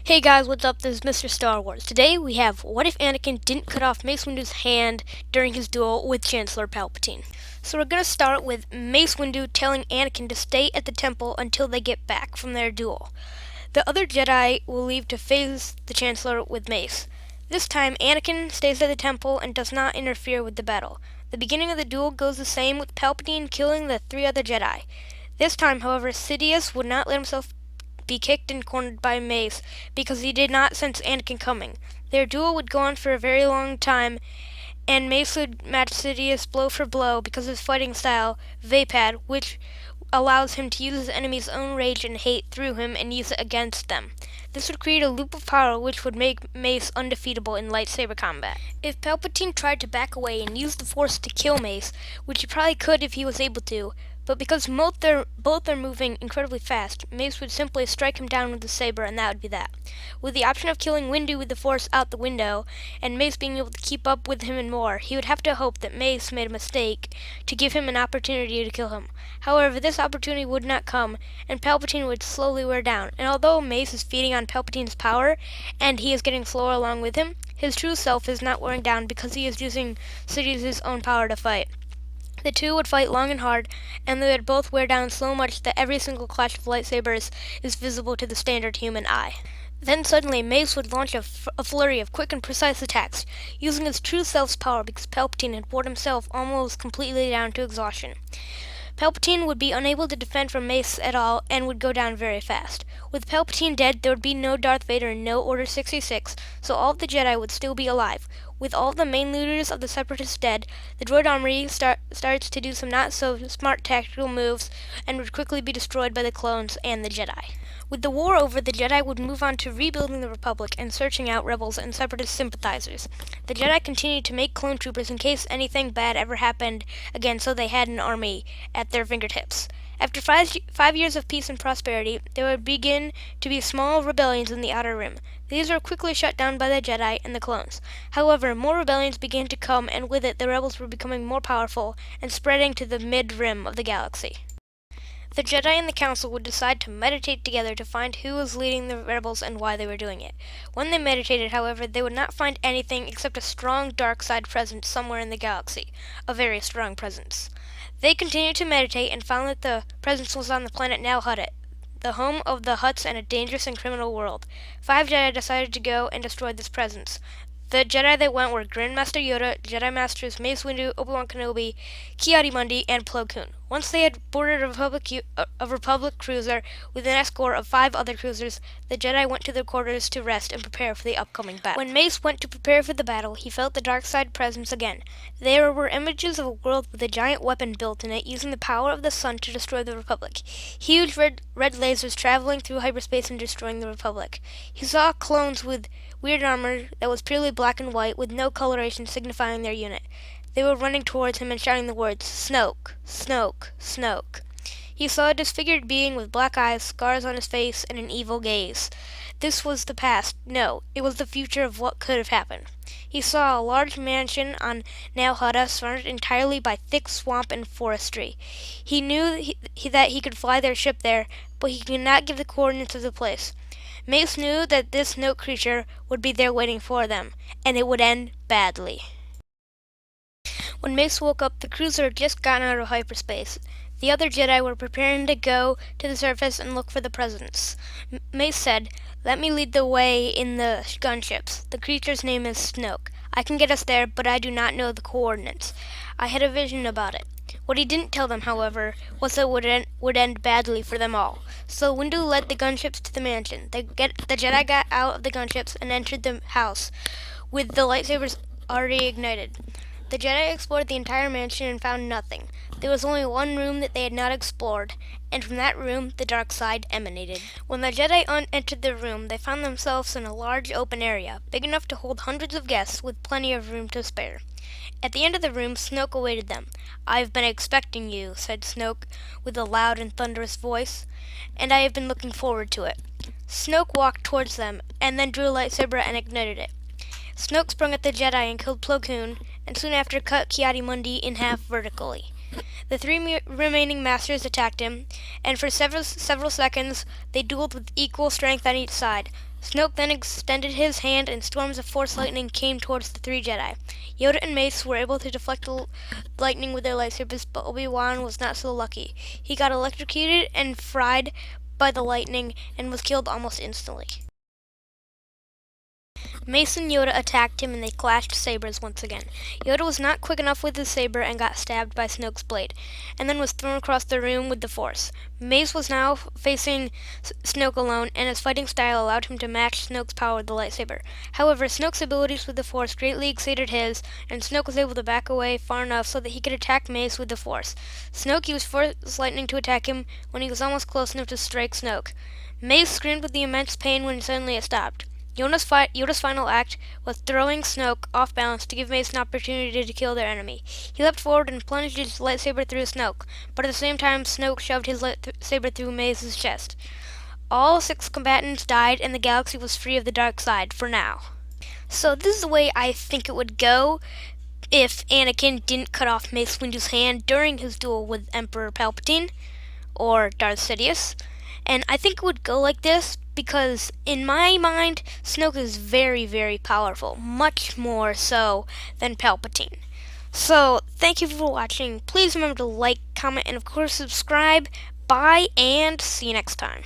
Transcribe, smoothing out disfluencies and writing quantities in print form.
Hey guys, what's up? This is Mr. Star Wars. Today we have what if Anakin didn't cut off Mace Windu's hand during his duel with Chancellor Palpatine. So we're going to start with Mace Windu telling Anakin to stay at the temple until they get back from their duel. The other Jedi will leave to face the Chancellor with Mace. This time Anakin stays at the temple and does not interfere with the battle. The beginning of the duel goes the same, with Palpatine killing the three other Jedi. This time, however, Sidious would not let himself be kicked and cornered by Mace because he did not sense Anakin coming. Their duel would go on for a very long time, and Mace would match Sidious blow for blow because of his fighting style, Vapad, which allows him to use his enemy's own rage and hate through him and use it against them. This would create a loop of power which would make Mace undefeatable in lightsaber combat. If Palpatine tried to back away and use the Force to kill Mace, which he probably could if he was able to, but because both are moving incredibly fast, Mace would simply strike him down with the saber, and that would be that. With the option of killing Windu with the Force out the window, and Mace being able to keep up with him and more, he would have to hope that Mace made a mistake to give him an opportunity to kill him. However, this opportunity would not come, and Palpatine would slowly wear down. And although Mace is feeding on Palpatine's power, and he is getting slower along with him, his true self is not wearing down because he is using Sidious's own power to fight. The two would fight long and hard, and they would both wear down so much that every single clash of lightsabers is visible to the standard human eye. Then suddenly Mace would launch a flurry of quick and precise attacks, using his true self's power because Palpatine had worn himself almost completely down to exhaustion. Palpatine would be unable to defend from Mace at all and would go down very fast. With Palpatine dead, there would be no Darth Vader and no Order 66, so all of the Jedi would still be alive. With all the main leaders of the Separatists dead, the droid army starts to do some not-so-smart tactical moves and would quickly be destroyed by the clones and the Jedi. With the war over, the Jedi would move on to rebuilding the Republic and searching out rebels and Separatist sympathizers. The Jedi continued to make clone troopers in case anything bad ever happened again, so they had an army at their fingertips. After 5 years of peace and prosperity, there would begin to be small rebellions in the Outer Rim. These were quickly shut down by the Jedi and the clones. However, more rebellions began to come, and with it the rebels were becoming more powerful and spreading to the mid-rim of the galaxy. The Jedi and the Council would decide to meditate together to find who was leading the rebels and why they were doing it. When they meditated, however, they would not find anything except a strong dark side presence somewhere in the galaxy. A very strong presence. They continued to meditate and found that the presence was on the planet now Huttet, the home of the Hutts and a dangerous and criminal world. 5 Jedi decided to go and destroy this presence. The Jedi that went were Grandmaster Yoda, Jedi Masters Mace Windu, Obi-Wan Kenobi, Ki-Adi-Mundi, and Plo Koon. Once they had boarded a Republic cruiser with an escort of 5 other cruisers, the Jedi went to their quarters to rest and prepare for the upcoming battle. When Mace went to prepare for the battle, he felt the dark side presence again. There were images of a world with a giant weapon built in it, using the power of the sun to destroy the Republic. Huge red lasers traveling through hyperspace and destroying the Republic. He saw clones with weird armor that was purely black and white, with no coloration signifying their unit. They were running towards him and shouting the words, "Snoke! Snoke! Snoke!" He saw a disfigured being with black eyes, scars on his face, and an evil gaze. This was the past. No, it was the future of what could have happened. He saw a large mansion on Nal Hutta, surrounded entirely by thick swamp and forestry. He knew that he could fly their ship there, but he could not give the coordinates of the place. Mace knew that this Snoke creature would be there waiting for them, and it would end badly. When Mace woke up, the cruiser had just gotten out of hyperspace. The other Jedi were preparing to go to the surface and look for the presence. Mace said, "Let me lead the way in the gunships. The creature's name is Snoke. I can get us there, but I do not know the coordinates. I had a vision about it." What he didn't tell them, however, was that it would end badly for them all. So Windu led the gunships to the mansion. The Jedi got out of the gunships and entered the house, with the lightsabers already ignited. The Jedi explored the entire mansion and found nothing. There was only one room that they had not explored, and from that room the dark side emanated. When the Jedi entered the room, they found themselves in a large open area, big enough to hold hundreds of guests with plenty of room to spare. At the end of the room, Snoke awaited them. "I've been expecting you," said Snoke with a loud and thunderous voice, "and I have been looking forward to it." Snoke walked towards them, and then drew a lightsaber and ignited it. Snoke sprung at the Jedi and killed Plo Koon, and soon after cut Ki-Adi-Mundi in half vertically. The 3 remaining masters attacked him, and for several seconds they dueled with equal strength on each side. Snoke then extended his hand and storms of Force lightning came towards the three Jedi. Yoda and Mace were able to deflect the lightning with their lightsabers, but Obi-Wan was not so lucky. He got electrocuted and fried by the lightning and was killed almost instantly. Mace and Yoda attacked him and they clashed sabers once again. Yoda was not quick enough with his saber and got stabbed by Snoke's blade, and then was thrown across the room with the Force. Mace was now facing Snoke alone, and his fighting style allowed him to match Snoke's power with the lightsaber. However, Snoke's abilities with the Force greatly exceeded his, and Snoke was able to back away far enough so that he could attack Mace with the Force. Snoke used Force lightning to attack him when he was almost close enough to strike Snoke. Mace screamed with the immense pain when suddenly it stopped. Yoda's final act was throwing Snoke off balance to give Mace an opportunity to kill their enemy. He leapt forward and plunged his lightsaber through Snoke, but at the same time Snoke shoved his lightsaber through Mace's chest. All 6 combatants died and the galaxy was free of the dark side, for now. So this is the way I think it would go if Anakin didn't cut off Mace Windu's hand during his duel with Emperor Palpatine, or Darth Sidious. And I think it would go like this because, in my mind, Snoke is very, very powerful, much more so than Palpatine. So, thank you for watching. Please remember to like, comment, and of course subscribe. Bye, and see you next time.